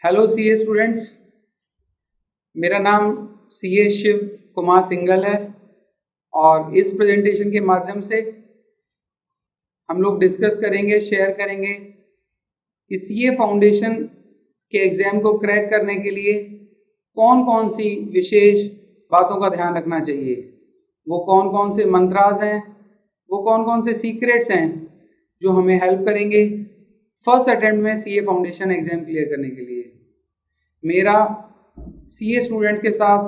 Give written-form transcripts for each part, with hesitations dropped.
Hello CA students, मेरा नाम CA Shiv Kumar Singhal है और इस प्रेजेंटेशन के माध्यम से हम लोग डिस्कस करेंगे, शेयर करेंगे कि सीए फाउंडेशन के एग्ज़ाम को क्रैक करने के लिए कौन कौन सी विशेष बातों का ध्यान रखना चाहिए, वो कौन कौन से मंत्रास हैं, वो कौन कौन से सीक्रेट्स हैं जो हमें हेल्प करेंगे फर्स्ट अटेम्प्ट में सीए फाउंडेशन एग्ज़ाम क्लियर करने के लिए। मेरा सीए स्टूडेंट्स के साथ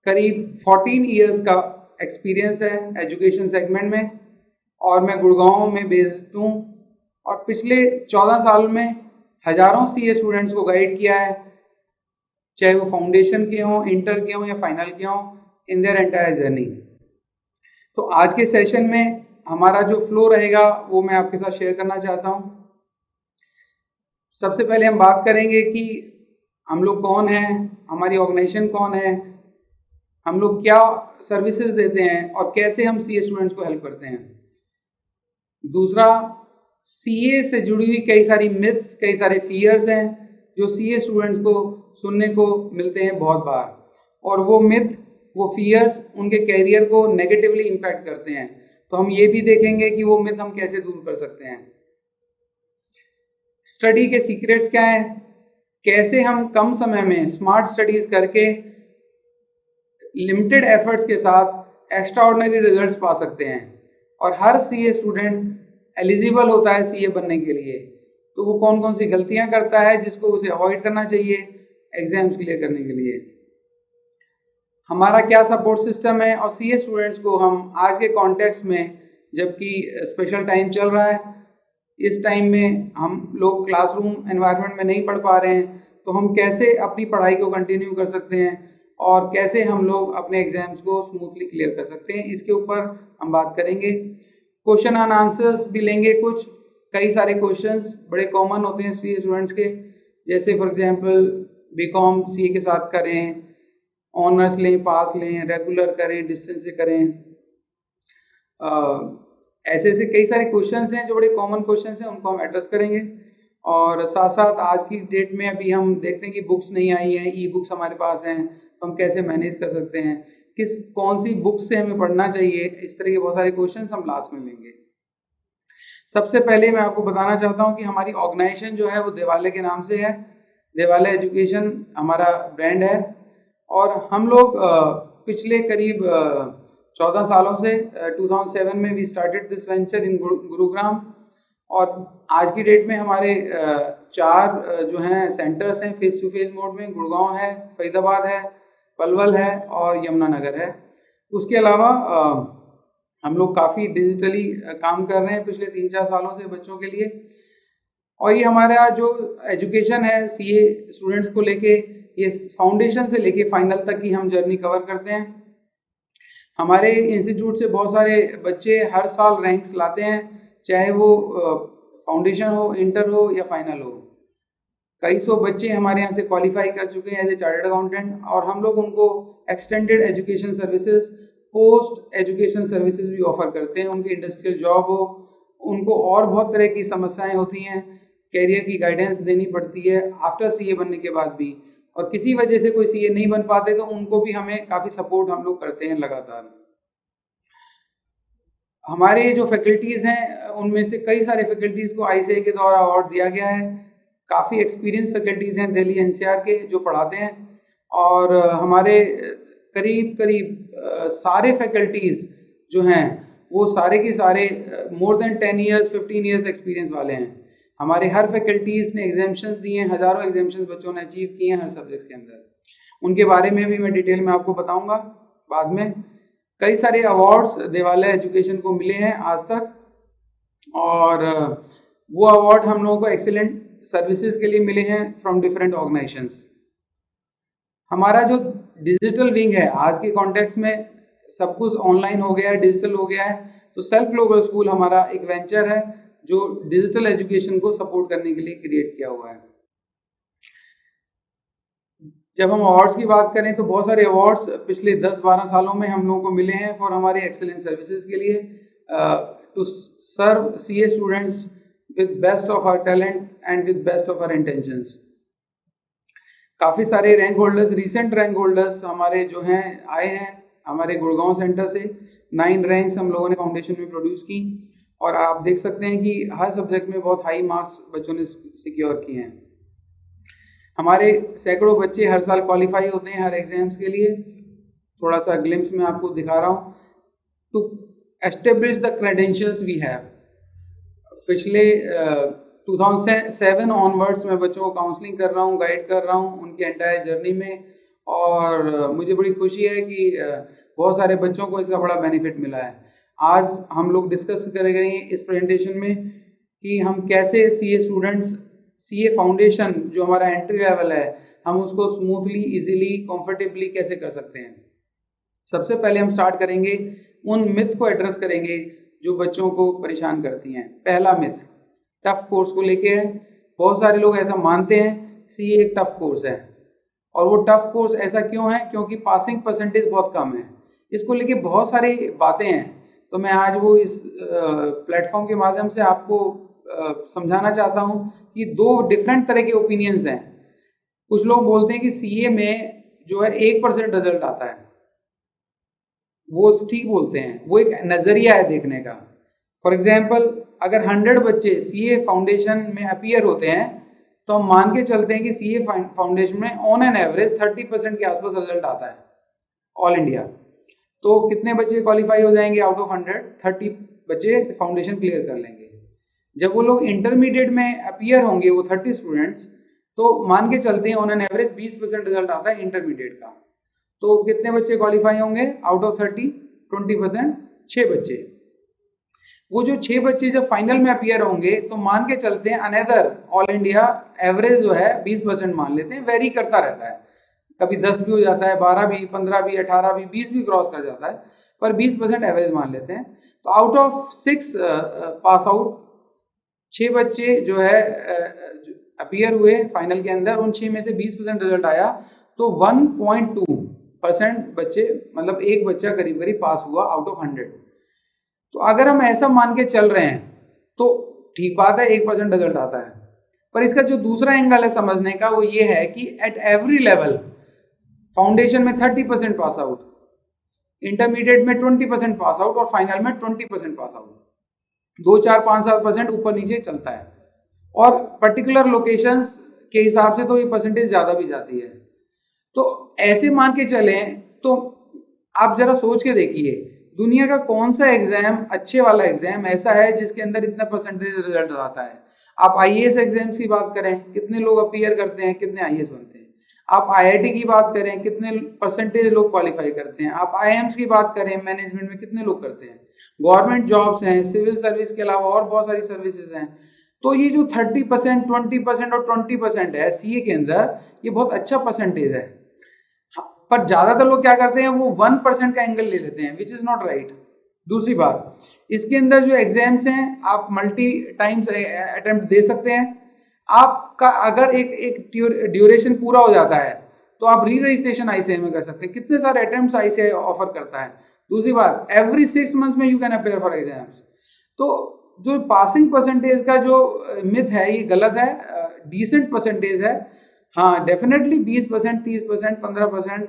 करीब 14 इयर्स का एक्सपीरियंस है एजुकेशन सेगमेंट में और मैं गुड़गांव में बेस्ड हूँ और पिछले 14 साल में हज़ारों सीए स्टूडेंट्स को गाइड किया है, चाहे वो फाउंडेशन के हों, इंटर के हों या फाइनल के हों, इन देयर एंटायर जर्नी। तो आज के सेशन में हमारा जो फ्लो रहेगा वो मैं आपके साथ शेयर करना चाहता हूँ। सबसे पहले हम बात करेंगे कि हम लोग कौन हैं, हमारी ऑर्गेनाइजेशन कौन है, हम लोग क्या सर्विसेज देते हैं और कैसे हम सीए स्टूडेंट्स को हेल्प करते हैं। दूसरा, सीए से जुड़ी हुई कई सारी मिथ्स, कई सारे फियर्स हैं जो सीए स्टूडेंट्स को सुनने को मिलते हैं बहुत बार, और वो मिथ, वो फियर्स उनके कैरियर को नेगेटिवली इम्पैक्ट करते हैं। तो हम ये भी देखेंगे कि वो मिथ हम कैसे दूर कर सकते हैं। स्टडी के सीक्रेट्स क्या हैं, कैसे हम कम समय में स्मार्ट स्टडीज करके लिमिटेड एफर्ट्स के साथ एक्स्ट्राऑर्डिनरी रिजल्ट्स पा सकते हैं, और हर सीए स्टूडेंट एलिजिबल होता है सीए बनने के लिए। तो वो कौन कौन सी गलतियां करता है जिसको उसे अवॉइड करना चाहिए एग्जाम्स क्लियर करने के लिए। हमारा क्या सपोर्ट सिस्टम है, और सीए स्टूडेंट्स को हम आज के कॉन्टेक्स्ट में, जबकि स्पेशल टाइम चल रहा है, इस टाइम में हम लोग क्लासरूम एनवायरनमेंट में नहीं पढ़ पा रहे हैं, तो हम कैसे अपनी पढ़ाई को कंटिन्यू कर सकते हैं और कैसे हम लोग अपने एग्जाम्स को स्मूथली क्लियर कर सकते हैं, इसके ऊपर हम बात करेंगे। क्वेश्चन एंड आंसर्स भी लेंगे। कुछ कई सारे क्वेश्चंस बड़े कॉमन होते हैं सीए स्टूडेंट्स के, जैसे फॉर एग्जांपल बीकॉम सीए के साथ करें, ऑनर्स लें, पास लें, रेगुलर करें, डिस्टेंस से करें, ऐसे ऐसे कई सारे क्वेश्चंस हैं जो बड़े कॉमन क्वेश्चंस हैं, उनको हम एड्रेस करेंगे। और साथ साथ आज की डेट में अभी हम देखते हैं कि बुक्स नहीं आई हैं, ई बुक्स हमारे पास हैं, तो हम कैसे मैनेज कर सकते हैं, कौन सी बुक से हमें पढ़ना चाहिए, इस तरह के बहुत सारे क्वेश्चंस हम लास्ट में लेंगे। सबसे पहले मैं आपको बताना चाहता हूँ कि हमारी ऑर्गेनाइजेशन जो है वो देवालय के नाम से है। देवालय एजुकेशन हमारा ब्रांड है और हम लोग पिछले करीब 14 सालों से 2007 में वी स्टार्टेड दिस वेंचर इन गुरुग्राम, और आज की डेट में हमारे 4 जो हैं सेंटर्स हैं फेस टू फेस मोड में। गुड़गांव है, फरीदाबाद है, पलवल है और यमुनानगर है। उसके अलावा हम लोग काफ़ी डिजिटली काम कर रहे हैं पिछले 3-4 सालों से बच्चों के लिए। और ये हमारा जो एजुकेशन है सीए स्टूडेंट्स को लेके, ये फाउंडेशन से लेके फाइनल तक की हम जर्नी कवर करते हैं। हमारे इंस्टीट्यूट से बहुत सारे बच्चे हर साल रैंक्स लाते हैं, चाहे वो फाउंडेशन हो, इंटर हो या फाइनल हो। कई सौ बच्चे हमारे यहाँ से क्वालिफाई कर चुके हैं एज ए चार्टर्ड अकाउंटेंट, और हम लोग उनको extended education services, post education services भी ऑफर करते हैं। उनकी इंडस्ट्रियल जॉब हो, उनको और बहुत तरह की समस्याएं होती हैं, कैरियर की गाइडेंस देनी पड़ती है आफ्टर सीए बनने के बाद भी, और किसी वजह से कोई सीए नहीं बन पाते तो उनको भी हमें काफ़ी सपोर्ट हम लोग करते हैं लगातार। हमारे जो फैकल्टीज़ हैं उनमें से कई सारे फैकल्टीज़ को आईसीएआई के द्वारा अवार्ड दिया गया है। काफ़ी एक्सपीरियंस फैकल्टीज़ हैं दिल्ली एनसीआर के जो पढ़ाते हैं, और हमारे करीब सारे फैकल्टीज़ जो हैं वो सारे के सारे more than 10 years 15 years experience वाले हैं। हमारे हर फैकल्टीज़ ने एग्जाम्शंस दिए हैं, हज़ारों एग्जाम्शंस बच्चों ने अचीव किए हैं हर सब्जेक्ट्स के अंदर। उनके बारे में भी मैं डिटेल में आपको बताऊंगा बाद में। कई सारे अवार्ड्स देवालय एजुकेशन को मिले हैं आज तक, और वो अवार्ड हम लोगों को एक्सीलेंट सर्विसेज के लिए मिले हैं फ्रॉम डिफरेंट ऑर्गेनाइजेशंस। हमारा जो डिजिटल विंग है, आज के कॉन्टेक्स्ट में सब कुछ ऑनलाइन हो गया है, डिजिटल हो गया है, तो सेल्फ ग्लोबल स्कूल हमारा एक वेंचर है जो डिजिटल एजुकेशन को सपोर्ट करने के लिए क्रिएट किया हुआ है। जब हम अवार्ड्स की बात करें तो बहुत सारे अवार्ड्स पिछले 10-12 सालों में हम लोगों को मिले हैं फॉर हमारे एक्सेलेंट सर्विसेज के लिए, to serve CA students with best of our talent and with best of our intentions. काफ़ी सारे rank holders, recent rank holders हमारे जो हैं आए हैं हमारे गुड़गांव सेंटर से। 9 रैंक्स हम लोगों ने फाउंडेशन में प्रोड्यूस की और आप देख सकते हैं कि हर सब्जेक्ट में बहुत हाई मार्क्स बच्चों ने सिक्योर किए हैं। हमारे सैकड़ों बच्चे हर साल क्वालिफाई होते हैं हर एग्जाम्स के लिए। थोड़ा सा ग्लिम्स में आपको दिखा रहा हूँ। To establish the credentials we have, पिछले 2007 ऑनवर्ड्स मैं बच्चों को काउंसलिंग कर रहा हूँ, गाइड कर रहा हूँ उनकी एंटायर जर्नी में, और मुझे बड़ी खुशी है कि बहुत सारे बच्चों को इसका बड़ा बेनिफिट मिला है। आज हम लोग डिस्कस करेंगे इस प्रेजेंटेशन में कि हम कैसे सीए स्टूडेंट्स, सीए फाउंडेशन जो हमारा एंट्री लेवल है, हम उसको स्मूथली, इजीली, कंफर्टेबली कैसे कर सकते हैं। सबसे पहले हम स्टार्ट करेंगे उन मिथ को एड्रेस करेंगे जो बच्चों को परेशान करती हैं। पहला मिथ टफ कोर्स को लेके है। बहुत सारे लोग ऐसा मानते हैं सीए एक टफ कोर्स है, और वो टफ कोर्स ऐसा क्यों है? क्योंकि पासिंग परसेंटेज बहुत कम है। इसको लेके बहुत सारी बातें हैं, तो मैं आज वो इस प्लेटफॉर्म के माध्यम से आपको समझाना चाहता हूँ कि 2 डिफरेंट तरह के ओपिनियंस हैं। कुछ लोग बोलते हैं कि सीए में जो है 1% रिजल्ट आता है, वो ठीक बोलते हैं, वो एक नज़रिया है देखने का। फॉर एग्जाम्पल, अगर 100 बच्चे सीए फाउंडेशन में अपीयर होते हैं तो हम मान के चलते हैं कि सीए फाउंडेशन में ऑन एन एवरेज 30% के आसपास रिजल्ट आता है ऑल इंडिया। तो कितने बच्चे क्वालिफाई हो जाएंगे आउट ऑफ 100? 30 बच्चे फाउंडेशन क्लियर कर लेंगे। जब वो लोग इंटरमीडिएट में अपीयर होंगे, वो 30 स्टूडेंट्स, तो मान के चलते हैं ऑन एन एवरेज 20% रिजल्ट आता है इंटरमीडिएट का। तो कितने बच्चे क्वालिफाई होंगे आउट ऑफ 30? 20%, 6 बच्चे। वो जो 6 बच्चे जब फाइनल में अपीयर होंगे तो मान के चलते हैं अनदर ऑल इंडिया एवरेज जो है 20% मान लेते हैं, वेरी करता रहता है, कभी 10 भी हो जाता है, 12 भी, 15 भी, 18 भी, 20 भी क्रॉस कर जाता है, पर 20% एवरेज मान लेते हैं। तो आउट ऑफ 6 पास आउट, 6 बच्चे जो है अपीयर हुए फाइनल के अंदर, उन 6 में से 20% रिजल्ट आया, तो 1.2% बच्चे, मतलब एक बच्चा करीब करीब पास हुआ आउट ऑफ 100। तो अगर हम ऐसा मान के चल रहे हैं तो ठीक बात है, 1% रिजल्ट आता है। पर इसका जो दूसरा एंगल है समझने का, वो ये है कि एट एवरी लेवल फाउंडेशन में 30% पास आउट, इंटरमीडिएट में 20% पास आउट, और फाइनल में 20% पास आउट, 2, 4, 5, 7% ऊपर नीचे चलता है। और पर्टिकुलर लोकेशंस के हिसाब से तो ये परसेंटेज ज़्यादा भी जाती है। तो ऐसे मान के चलें तो आप जरा सोच के देखिए, दुनिया का कौन सा एग्जाम, अच्छे वाला एग्जाम ऐसा है जिसके अंदर इतना परसेंटेज रिजल्ट आता है? आप आईएएस एग्जाम्स की बात करें, कितने लोग अपीयर करते हैं, कितने आईएएस बनते हैं? आप आईआईटी की बात करें, कितने परसेंटेज लोग क्वालिफाई करते हैं? आप आईएम्स की बात करें, मैनेजमेंट में कितने लोग करते हैं? गवर्नमेंट जॉब्स हैं, सिविल सर्विस के अलावा और बहुत सारी सर्विसेज हैं। तो ये जो 30%, 20% और 20% है सीए के अंदर, ये बहुत अच्छा परसेंटेज है। पर ज्यादातर लोग क्या करते हैं, वो 1% का एंगल ले लेते हैं, विच इज नॉट राइट। दूसरी बात, इसके अंदर जो एग्जाम्स हैं आप मल्टी टाइम्स अटेम्प्ट दे सकते हैं। आपका अगर एक ड्यूरेशन पूरा हो जाता है तो आप री रजिस्ट्रेशन आईसीआई में कर सकते हैं। कितने सारे अटेम्प्ट्स आईसीआई ऑफर करता है। दूसरी बात, एवरी 6 मंथ्स में you can appear for exams. तो जो पासिंग परसेंटेज का जो मिथ है, ये गलत है, डिसेंट परसेंटेज है। हाँ, डेफिनेटली 20%, 30%, 15%,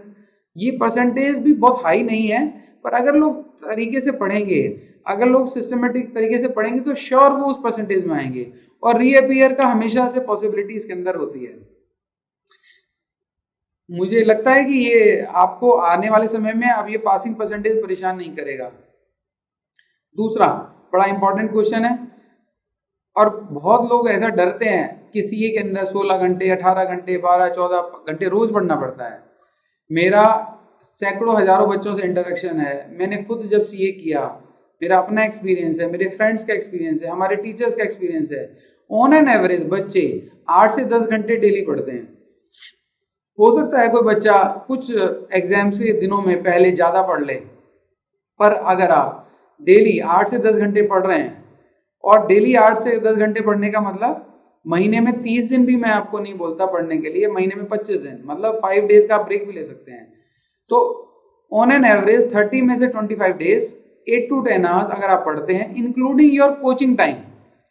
ये परसेंटेज भी बहुत हाई नहीं है, पर अगर लोग तरीके से पढ़ेंगे, अगर लोग सिस्टमेटिक तरीके से पढ़ेंगे तो श्योर वो उस परसेंटेज में आएंगे, और रीअपीयर का हमेशा से पॉसिबिलिटी इसके अंदर होती है। मुझे लगता है कि ये आपको आने वाले समय में अब ये पासिंग परसेंटेज परेशान नहीं करेगा। दूसरा बड़ा इंपॉर्टेंट क्वेश्चन है, और बहुत लोग ऐसा डरते हैं कि सीए के अंदर 16 घंटे, 18 घंटे, 12, 14 घंटे रोज पढ़ना पड़ता है। मेरा सैकड़ों हजारों बच्चों से इंटरेक्शन है, मैंने खुद जब सीए किया, मेरा अपना एक्सपीरियंस है, मेरे फ्रेंड्स का एक्सपीरियंस है, हमारे टीचर्स का एक्सपीरियंस है। ऑन एन एवरेज बच्चे 8 से 10 घंटे डेली पढ़ते हैं। हो सकता है कोई बच्चा कुछ एग्जाम्स के दिनों में पहले ज़्यादा पढ़ ले, पर अगर आप डेली 8 से 10 घंटे पढ़ रहे हैं, और डेली 8 से 10 घंटे पढ़ने का मतलब महीने में 30 दिन भी मैं आपको नहीं बोलता पढ़ने के लिए, महीने में 25 दिन, मतलब 5 डेज का ब्रेक भी ले सकते हैं। तो ऑन एन एवरेज 30 में से 25 डेज, 8 to 10 आवर्स अगर आप पढ़ते हैं, इंक्लूडिंग योर कोचिंग टाइम।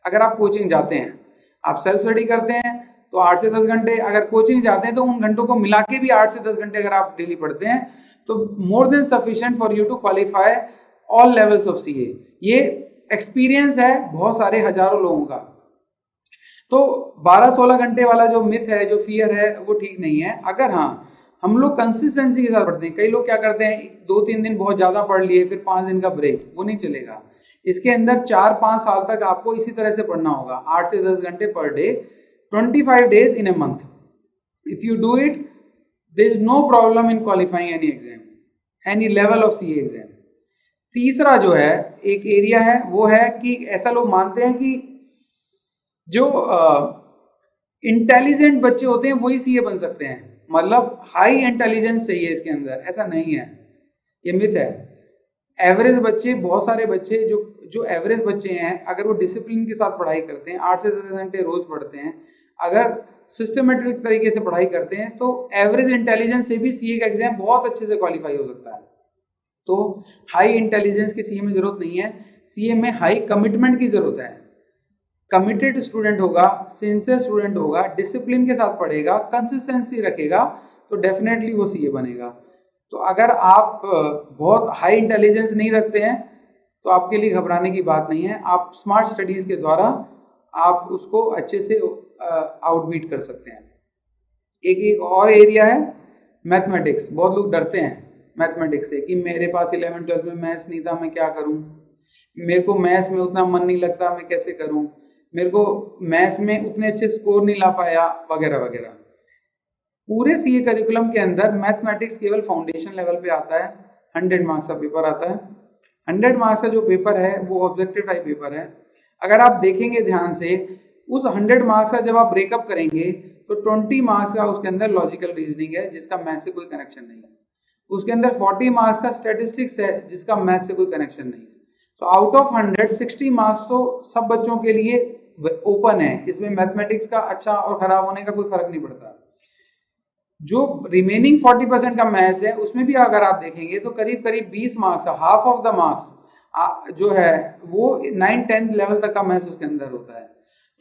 अगर आप कोचिंग जाते हैं, आप सेल्फ स्टडी करते हैं, तो 8 से 10 घंटे अगर कोचिंग जाते हैं तो उन घंटों को मिला के भी 8 से 10 घंटे अगर आप डेली पढ़ते हैं तो more than sufficient for you to qualify all levels of CA. ये एक्सपीरियंस है बहुत सारे हजारों लोगों का। तो 12-16 घंटे वाला जो मिथ है, जो फियर है, वो ठीक नहीं है। अगर हाँ हम लोग कंसिस्टेंसी के साथ पढ़ते हैं, कई लोग क्या करते हैं 2-3 दिन बहुत ज्यादा पढ़ लिए फिर 5 दिन का ब्रेक, वो नहीं चलेगा। इसके अंदर 4-5 साल तक आपको इसी तरह से पढ़ना होगा, 8 से 10 घंटे per day, 25 days in a month. If you do it, there is no problem in qualifying any exam, any level of CA exam. तीसरा जो है एक एरिया है वो है कि ऐसा लोग मानते हैं कि जो इंटेलिजेंट बच्चे होते हैं वही सीए बन सकते हैं, मतलब हाई इंटेलिजेंस चाहिए इसके अंदर। ऐसा नहीं है, ये मिथ है। एवरेज बच्चे, बहुत सारे बच्चे जो एवरेज बच्चे हैं, अगर वो डिसिप्लिन के साथ पढ़ाई करते हैं, 8 से 10 घंटे रोज पढ़ते हैं, अगर सिस्टमेटिक तरीके से पढ़ाई करते हैं, तो एवरेज इंटेलिजेंस से भी सीए का एग्जाम बहुत अच्छे से क्वालिफाई हो सकता है। तो हाई इंटेलिजेंस की सीए में जरूरत नहीं है, सीए में हाई कमिटमेंट की जरूरत है। कमिटेड स्टूडेंट होगा, सिंसियर स्टूडेंट होगा, डिसिप्लिन के साथ पढ़ेगा, कंसिस्टेंसी रखेगा, तो डेफिनेटली वो सीए बनेगा। तो अगर आप बहुत हाई इंटेलिजेंस नहीं रखते हैं तो आपके लिए घबराने की बात नहीं है। आप स्मार्ट स्टडीज के द्वारा आप उसको अच्छे से आउटबीट कर सकते हैं। एक और एरिया है मैथमेटिक्स। बहुत लोग डरते हैं मैथमेटिक्स से कि मेरे पास 11th-12th में मैथ्स नहीं था, मैं क्या करूं, मेरे को मैथ्स में उतना मन नहीं लगता, मैं कैसे करूं, मेरे को मैथ्स में उतने अच्छे स्कोर नहीं ला पाया, वगैरह वगैरह। पूरे सीए करिकुलम के अंदर मैथमेटिक्स केवल फाउंडेशन लेवल पे आता है। 100 मार्क्स का पेपर आता है। 100 मार्क्स का जो पेपर है वो ऑब्जेक्टिव टाइप पेपर है। अगर आप देखेंगे ध्यान से, उस 100 मार्क्स का जब आप ब्रेकअप करेंगे तो 20 मार्क्स का उसके अंदर लॉजिकल रीजनिंग है जिसका मैथ से कोई कनेक्शन नहीं है। उसके अंदर 40 मार्क्स का स्टैटिस्टिक्स है जिसका मैथ से कोई कनेक्शन नहीं है। तो आउट ऑफ 100 60 मार्क्स तो सब बच्चों के लिए ओपन है। इसमें मैथमेटिक्स का अच्छा और खराब होने का कोई फर्क नहीं पड़ता। जो रिमेनिंग 40% का मैथ्स है उसमें भी अगर आप देखेंगे तो करीब करीब 20 marks, half of the marks जो है वो 9th-10th लेवल तक का मैथ्स उसके अंदर होता है।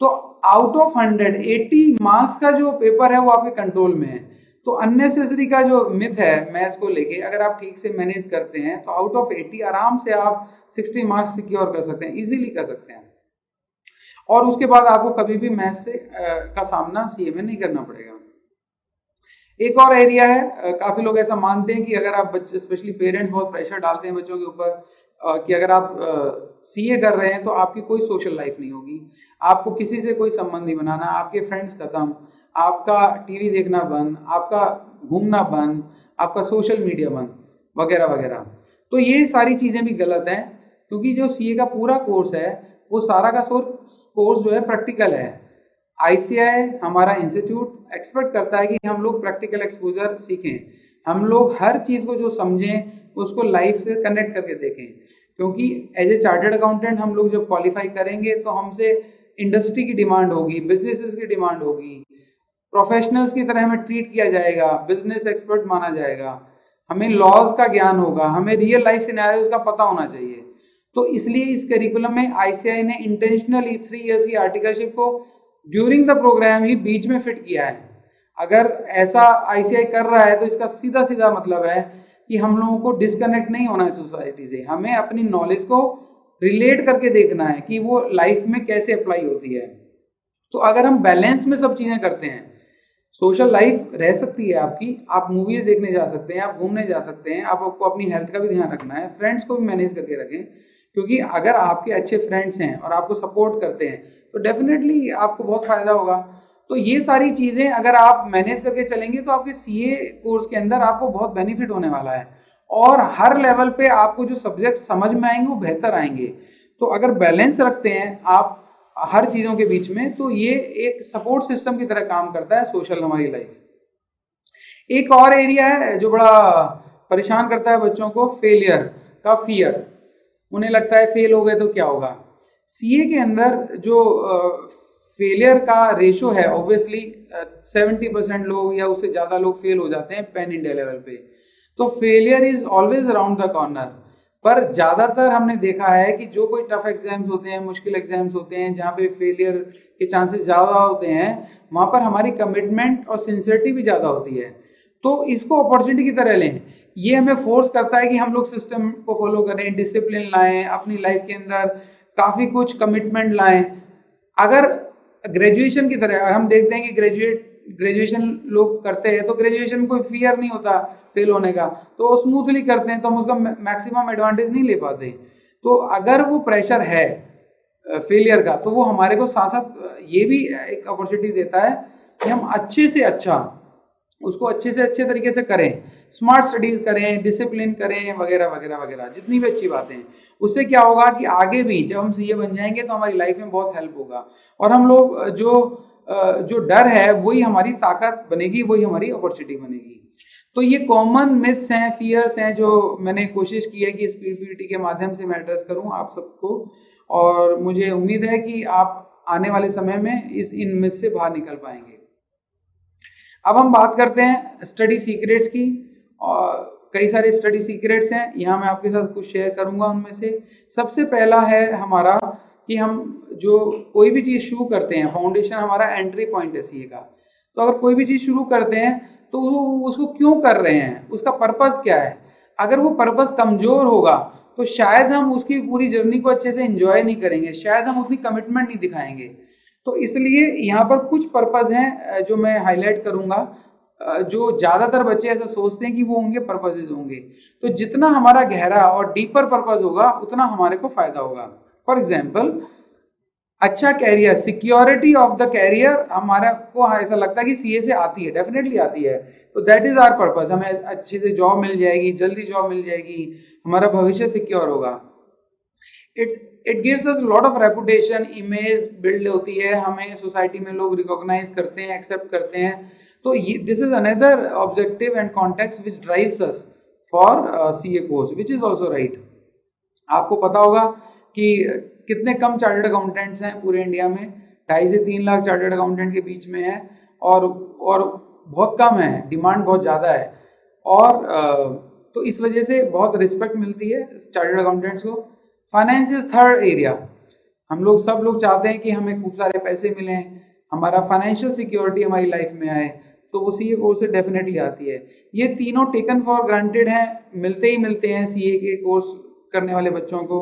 तो आउट ऑफ 100 80 मार्क्स का जो पेपर है वो आपके कंट्रोल में है। तो अननेसेसरी का जो मिथ है मैथ्स को लेके, अगर आप ठीक से मैनेज करते हैं तो आउट ऑफ 80 आराम से आप 60 मार्क्स सिक्योर कर सकते हैं, इजीली कर सकते हैं। और उसके बाद आपको कभी भी मैथ्स से का सामना सीए में नहीं करना पड़ेगा। एक और एरिया है, काफी लोग ऐसा मानते हैं कि अगर आप बच्चे, स्पेशली पेरेंट्स बहुत प्रेशर डालते हैं बच्चों के ऊपर कि अगर आप सीए कर रहे हैं तो आपकी कोई सोशल लाइफ नहीं होगी, आपको किसी से कोई संबंध नहीं बनाना, आपके फ्रेंड्स खत्म, आपका टीवी देखना बंद, आपका घूमना बंद, आपका सोशल मीडिया बंद, वगैरह वगैरह। तो ये सारी चीजें भी गलत हैं, क्योंकि जो सीए का पूरा कोर्स है वो सारा का कोर्स जो है प्रैक्टिकल है। आईसीआई हमारा इंस्टीट्यूट एक्सपेक्ट करता है कि हम लोग प्रैक्टिकल एक्सपोजर सीखें, हम लोग हर चीज को जो समझें उसको लाइफ से कनेक्ट करके देखें। क्योंकि एज ए चार्टर्ड अकाउंटेंट हम लोग जब क्वालिफाई करेंगे तो हमसे इंडस्ट्री की डिमांड होगी, बिजनेसेस की डिमांड होगी, प्रोफेशनल्स की तरह हमें ट्रीट किया जाएगा, बिजनेस एक्सपर्ट माना जाएगा, हमें लॉज का ज्ञान होगा, हमें रियल लाइफ सिनेरियोज का पता होना चाहिए। तो इसलिए इस करिकुलम में आईसीआई ने इंटेंशनली 3 इयर्स की आर्टिकलशिप को ड्यूरिंग द प्रोग्राम ही बीच में फिट किया है। अगर ऐसा आईसीआई कर रहा है तो इसका सीधा सीधा मतलब है कि हम लोगों को डिस्कनेक्ट नहीं होना है सोसाइटी से, हमें अपनी नॉलेज को रिलेट करके देखना है कि वो लाइफ में कैसे अप्लाई होती है। तो अगर हम बैलेंस में सब चीजें करते हैं, सोशल लाइफ रह सकती है आपकी, आप मूवीज देखने जा सकते हैं, आप घूमने जा सकते हैं, आपको अपनी हेल्थ का भी ध्यान रखना है, फ्रेंड्स को भी मैनेज करके रखें, क्योंकि अगर आपके अच्छे फ्रेंड्स हैं और आपको सपोर्ट करते हैं तो डेफिनेटली आपको बहुत फायदा होगा। तो ये सारी चीजें अगर आप मैनेज करके चलेंगे तो आपके सीए कोर्स के अंदर आपको बहुत बेनिफिट होने वाला है, और हर लेवल पे आपको जो सब्जेक्ट समझ में आएंगे वो बेहतर आएंगे। तो अगर बैलेंस रखते हैं आप हर चीजों के बीच में, तो ये एक सपोर्ट सिस्टम की तरह काम करता है सोशल हमारी लाइफ। एक और एरिया है जो बड़ा परेशान करता है बच्चों को, फेलियर का फियर। उन्हें लगता है फेल हो गए तो क्या होगा। सीए के अंदर जो फेलियर का रेशो है, ऑब्वियसली 70% लोग या उससे ज्यादा लोग फेल हो जाते हैं पैन इंडिया लेवल पे। तो failure is always around the corner. पर ज्यादातर हमने देखा है कि जो कोई टफ एग्जाम्स होते हैं, मुश्किल एग्जाम्स होते हैं, जहाँ पे फेलियर के चांसेस ज़्यादा होते हैं, वहाँ पर हमारी कमिटमेंट और सिंसियरिटी भी ज़्यादा होती है। तो इसको अपॉर्चुनिटी की तरह लें। ये हमें फोर्स करता है कि हम लोग सिस्टम को फॉलो करें, डिसिप्लिन लाएं, अपनी लाइफ के अंदर काफ़ी कुछ कमिटमेंट लाएं। अगर ग्रेजुएशन की तरह हम देखते हैं कि ग्रेजुएशन लोग करते हैं तो ग्रेजुएशन में कोई फियर नहीं होता फेल होने का, तो वो स्मूथली करते हैं, तो हम उसका मैक्सिमम एडवांटेज नहीं ले पाते। तो अगर वो प्रेशर है फेलियर का, तो वो हमारे को साथ साथ ये भी एक अपॉर्चुनिटी देता है कि हम अच्छे से अच्छा उसको अच्छे से अच्छे तरीके से करें, स्मार्ट स्टडीज करें, डिसिप्लिन करें, वगैरह वगैरह वगैरह, जितनी भी अच्छी बातें हैं। उससे क्या होगा कि आगे भी जब हम सीए बन जाएंगे तो हमारी लाइफ में बहुत हेल्प होगा, और हम लोग जो डर है वही हमारी ताकत बनेगी, वही हमारी अपॉर्चुनिटी बनेगी। तो ये कॉमन मिथ्स हैं, फियर्स हैं, जो मैंने कोशिश की है कि इस पीपीटी के माध्यम से मैं एड्रेस करूं आप सबको, और मुझे उम्मीद है कि आप आने वाले समय में इन मिथ्स से बाहर निकल पाएंगे। अब हम बात करते हैं स्टडी सीक्रेट्स की, और कई सारे स्टडी सीक्रेट्स हैं, यहाँ मैं आपके साथ कुछ शेयर करूँगा। उनमें से सबसे पहला है हमारा कि हम जो कोई भी चीज़ शुरू करते हैं, फाउंडेशन हमारा एंट्री पॉइंट है सीए का। तो अगर कोई भी चीज़ शुरू करते हैं तो उसको क्यों कर रहे हैं, उसका पर्पस क्या है। अगर वो पर्पस कमज़ोर होगा तो शायद हम उसकी पूरी जर्नी को अच्छे से एंजॉय नहीं करेंगे, शायद हम उतनी कमिटमेंट नहीं दिखाएंगे। तो इसलिए यहाँ पर कुछ पर्पस हैं जो मैं हाईलाइट करूँगा, जो ज़्यादातर बच्चे ऐसा सोचते हैं कि वो उनके पर्पसेज होंगे। तो जितना हमारा गहरा और डीपर पर्पस होगा उतना हमारे को फ़ायदा होगा। फॉर एग्जाम्पल, अच्छा career, security of the career हमारा को ऐसा लगता है कि सीए से आती है, डेफिनेटली आती है, तो दैट इज आवर पर्पस। हमें अच्छे से जॉब मिल जाएगी, जल्दी जॉब मिल जाएगी, हमारा भविष्य सिक्योर होगा। It gives us lot of reputation, image build होती है, हमें सोसाइटी में लोग रिकॉग्नाइज करते हैं, एक्सेप्ट करते हैं। तो this is another objective and context which drives us for CA course, which is also right. आपको पता होगा कि कितने कम चार्टर्ड अकाउंटेंट्स हैं पूरे इंडिया में, 2.5 से 3 लाख चार्टर्ड अकाउंटेंट के बीच में है, और बहुत कम है, डिमांड बहुत ज़्यादा है, और तो इस वजह से बहुत रिस्पेक्ट मिलती है चार्टर्ड अकाउंटेंट्स को। Finance is third area. सब लोग चाहते हैं कि हमें खूब सारे पैसे मिलें, हमारा फाइनेंशियल सिक्योरिटी हमारी लाइफ में आए, तो वो सीए कोर्स से डेफिनेटली आती है। ये तीनों टेकन फॉर ग्रांटेड हैं, मिलते ही मिलते हैं सीए के कोर्स करने वाले बच्चों को।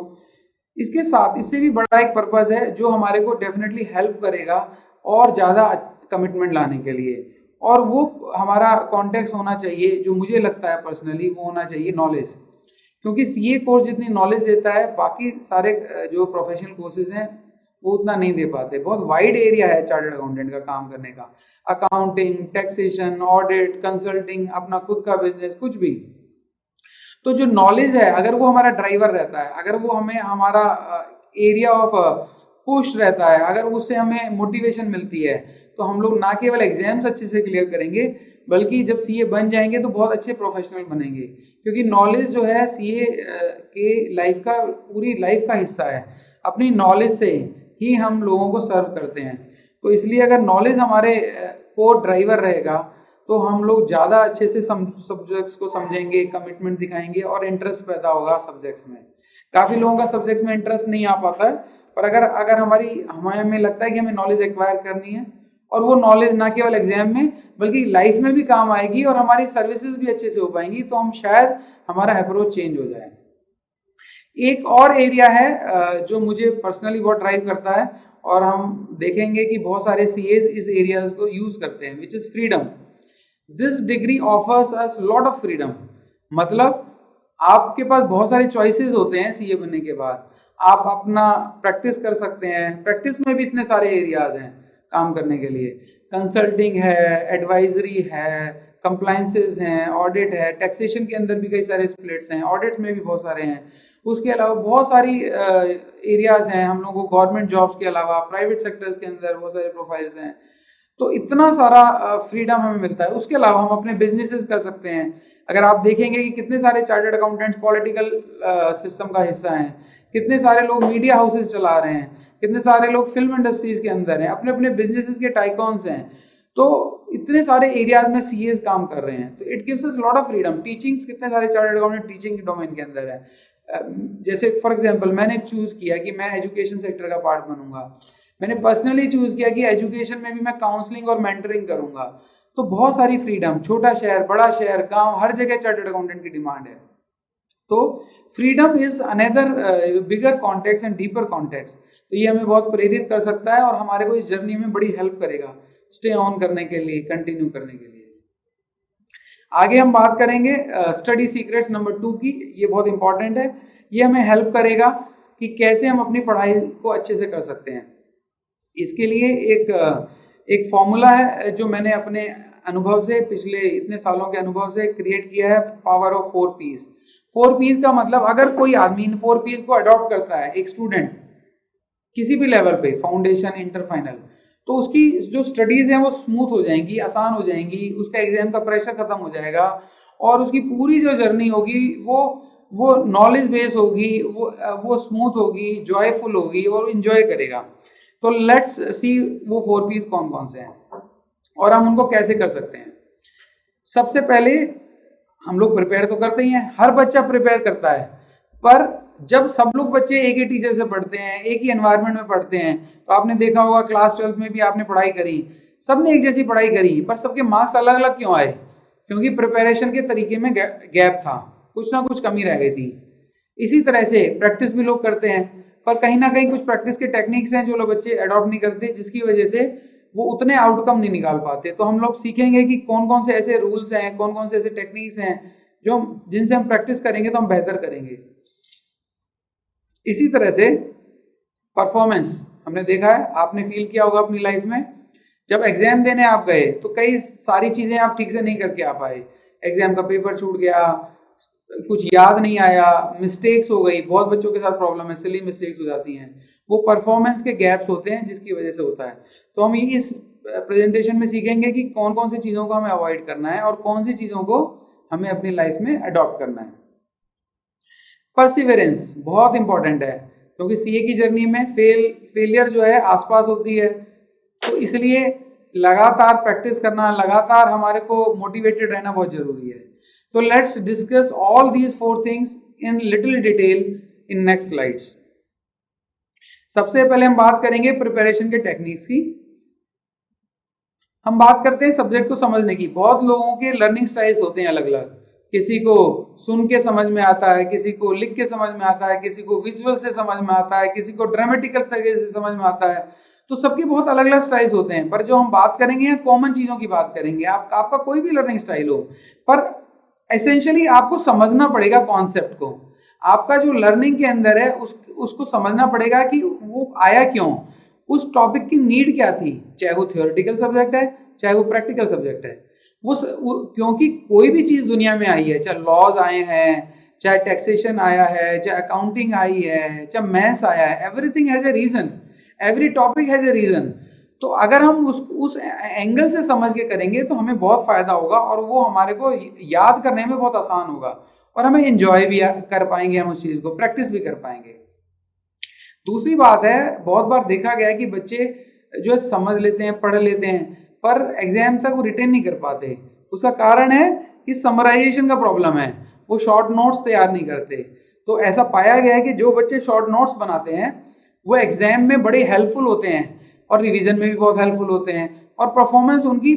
इसके साथ इससे भी बड़ा एक पर्पस है जो हमारे को डेफिनेटली हेल्प करेगा और ज़्यादा कमिटमेंट लाने के लिए, और वो हमारा कॉन्टेक्स्ट होना चाहिए, जो मुझे लगता है पर्सनली वो होना चाहिए नॉलेज। क्योंकि सीए कोर्स जितनी नॉलेज देता है, बाकी सारे जो प्रोफेशनल कोर्सेज हैं वो उतना नहीं दे पाते। बहुत वाइड एरिया है चार्टर्ड अकाउंटेंट का काम करने का, अकाउंटिंग, टैक्सेशन, ऑडिट, कंसल्टिंग, अपना खुद का बिजनेस, कुछ भी। तो जो नॉलेज है, अगर वो हमारा ड्राइवर रहता है, अगर वो हमें हमारा एरिया ऑफ पुश रहता है, अगर उससे हमें मोटिवेशन मिलती है, तो हम लोग ना केवल एग्जाम्स अच्छे से क्लियर करेंगे, बल्कि जब सीए बन जाएंगे तो बहुत अच्छे प्रोफेशनल बनेंगे। क्योंकि नॉलेज जो है सीए के लाइफ का, पूरी लाइफ का हिस्सा है। अपनी नॉलेज से ही हम लोगों को सर्व करते हैं। तो इसलिए अगर नॉलेज हमारे को ड्राइवर रहेगा तो हम लोग ज़्यादा अच्छे से सब्जेक्ट्स को समझेंगे, कमिटमेंट दिखाएंगे, और इंटरेस्ट पैदा होगा सब्जेक्ट्स में। काफ़ी लोगों का सब्जेक्ट्स में इंटरेस्ट नहीं आ पाता है, पर अगर हमें लगता है कि हमें नॉलेज एक्वायर करनी है, और वो नॉलेज ना केवल एग्जाम में बल्कि लाइफ में भी काम आएगी, और हमारी सर्विसेज भी अच्छे से हो पाएंगी, तो हम शायद हमारा अप्रोच चेंज हो जाए। एक और एरिया है जो मुझे पर्सनली बहुत ड्राइव करता है, और हम देखेंगे कि बहुत सारे सीएस इस एरियाज को यूज करते हैं, which is freedom. This degree offers us lot of freedom. मतलब आपके पास बहुत सारे चॉइसेस होते हैं सीए बनने के बाद। आप अपना प्रैक्टिस कर सकते हैं, प्रैक्टिस में भी इतने सारे एरियाज हैं काम करने के लिए। कंसल्टिंग है, एडवाइजरी है, कंप्लायंसेस हैं, ऑडिट है, टैक्सेशन के अंदर भी कई सारे स्प्लिट्स हैं, ऑडिट में भी बहुत सारे हैं। उसके अलावा बहुत सारी एरियाज हैं हम लोगों को, गवर्नमेंट जॉब्स के अलावा प्राइवेट सेक्टर्स के अंदर बहुत सारे प्रोफाइल्स हैं। तो इतना सारा फ्रीडम हमें मिलता है। उसके अलावा हम अपने बिजनेसेस कर सकते हैं। अगर आप देखेंगे कि कितने सारे चार्टर्ड अकाउंटेंट्स पॉलिटिकल सिस्टम का हिस्सा हैं, कितने सारे लोग मीडिया हाउसेस चला रहे हैं, कितने सारे लोग फिल्म इंडस्ट्रीज के अंदर हैं, अपने अपने बिजनेसेस के टाइकॉन्स हैं। तो इतने सारे एरियाज में सीएस काम कर रहे हैं, तो it gives us lot of freedom. Teachings, कितने सारे चार्टर्ड अकाउंटेंट टीचिंग के डोमेन के अंदर है। जैसे फॉर एग्जांपल मैंने चूज किया कि मैं एजुकेशन सेक्टर का पार्ट बनूंगा, मैंने पर्सनली चूज किया कि एजुकेशन में भी मैं काउंसलिंग और मेंटरिंग करूंगा। तो बहुत सारी फ्रीडम, छोटा शहर, बड़ा शहर, गांव, हर जगह चार्टर्ड अकाउंटेंट की डिमांड है। तो freedom is another bigger context and deeper context. तो ये हमें बहुत प्रेरित कर सकता है और हमारे को इस जर्नी में बड़ी हेल्प करेगा स्टे ऑन करने के लिए, कंटिन्यू करने के लिए। आगे हम बात करेंगे स्टडी सीक्रेट्स नंबर 2 की। ये बहुत इंपॉर्टेंट है, ये हमें हेल्प करेगा कि कैसे हम अपनी पढ़ाई को अच्छे से कर सकते हैं। इसके लिए एक फॉर्मूला है जो मैंने अपने अनुभव से, पिछले इतने सालों के अनुभव से क्रिएट किया है, पावर ऑफ 4 पीस। 4 पीस का मतलब अगर कोई आदमी इन 4 पीस को अडॉप्ट करता है, एक स्टूडेंट किसी भी लेवल पे, फाउंडेशन, इंटर, फाइनल, तो उसकी जो स्टडीज हैं वो स्मूथ हो जाएंगी, आसान हो जाएंगी, उसका एग्जाम का प्रेशर खत्म हो जाएगा और उसकी पूरी जो जर्नी होगी वो नॉलेज बेस होगी, वो स्मूथ होगी, जॉयफुल होगी और इंजॉय करेगा। तो लेट्स सी वो 4 पीस कौन कौन से हैं और हम उनको कैसे कर सकते हैं। सबसे पहले हम लोग प्रिपेयर तो करते ही हैं, हर बच्चा प्रिपेयर करता है, पर जब सब लोग बच्चे एक ही टीचर से पढ़ते हैं, एक ही एनवायरनमेंट में पढ़ते हैं, तो आपने देखा होगा क्लास 12th में भी आपने पढ़ाई करी, सबने एक जैसी पढ़ाई करी, पर सबके मार्क्स अलग अलग क्यों आए? क्योंकि प्रिपरेशन के तरीके में गैप था, कुछ ना कुछ कमी रह गई थी। इसी तरह से प्रैक्टिस भी लोग करते हैं, पर कहीं ना कहीं कुछ प्रैक्टिस के टेक्निक्स हैं जो लोग बच्चे अडॉप्ट नहीं करते, जिसकी वजह से वो उतने आउटकम नहीं निकाल पाते। तो हम लोग सीखेंगे कि कौन कौन से ऐसे रूल्स हैं, कौन कौन से ऐसे टेक्निक्स हैं जो जिनसे हम प्रैक्टिस करेंगे तो हम बेहतर करेंगे। इसी तरह से परफॉर्मेंस हमने देखा है, आपने फील किया होगा अपनी लाइफ में, जब एग्जाम देने आप गए तो कई सारी चीजें आप ठीक से नहीं करके आ पाए, एग्जाम का पेपर छूट गया, कुछ याद नहीं आया, मिस्टेक्स हो गई, बहुत बच्चों के साथ प्रॉब्लम है, सिली मिस्टेक्स हो जाती हैं, वो परफॉर्मेंस के गैप्स होते हैं जिसकी वजह से होता है। तो हम इस प्रेजेंटेशन में सीखेंगे कि कौन कौन सी चीज़ों को हमें अवॉइड करना है और कौन सी चीज़ों को हमें अपनी लाइफ में अडॉप्ट करना है। परसिवरेंस बहुत इंपॉर्टेंट है, क्योंकि सीए की जर्नी में फेलियर जो है आसपास होती है, तो इसलिए लगातार प्रैक्टिस करना, लगातार हमारे को मोटिवेटेड रहना बहुत जरूरी है। तो let's discuss all these 4 things in little detail in next slides. सबसे पहले हम बात करेंगे प्रिपरेशन के टेक्निक्स की। हम बात करते हैं सब्जेक्ट को समझने की। बहुत लोगों के लर्निंग स्टाइल्स होते हैं अलग अलग, किसी को सुन के समझ में आता है, किसी को लिख के समझ में आता है, किसी को विजुअल से समझ में आता है, किसी को ड्रामेटिकल तरीके से समझ में आता है। तो सबके बहुत अलग अलग स्टाइल्स होते हैं, पर जो हम बात करेंगे यहाँ कॉमन चीजों की बात करेंगे। आपका कोई भी लर्निंग स्टाइल हो, पर एसेंशियली आपको समझना पड़ेगा कॉन्सेप्ट को। आपका जो लर्निंग के अंदर है उसको समझना पड़ेगा कि वो आया क्यों, उस टॉपिक की नीड क्या थी, चाहे वो थियोरेटिकल सब्जेक्ट है चाहे वो प्रैक्टिकल सब्जेक्ट है। क्योंकि कोई भी चीज दुनिया में आई है, चाहे लॉज आए हैं, चाहे टैक्सेशन आया है, चाहे अकाउंटिंग आई है, चाहे मैथ्स आया है, everything has a reason, every topic has a reason. तो अगर हम उस एंगल से समझ के करेंगे तो हमें बहुत फायदा होगा और वो हमारे को याद करने में बहुत आसान होगा और हमें एंजॉय भी कर पाएंगे, हम उस चीज को प्रैक्टिस भी कर पाएंगे। दूसरी बात है, बहुत बार देखा गया है कि बच्चे जो है समझ लेते हैं, पढ़ लेते हैं, पर एग्जाम तक वो रिटेन नहीं कर पाते। उसका कारण है कि समराइजेशन का प्रॉब्लम है, वो शॉर्ट नोट्स तैयार नहीं करते। तो ऐसा पाया गया है कि जो बच्चे शॉर्ट नोट्स बनाते हैं वो एग्जाम में बड़े हेल्पफुल होते हैं और रिवीजन में भी बहुत हेल्पफुल होते हैं और परफॉर्मेंस उनकी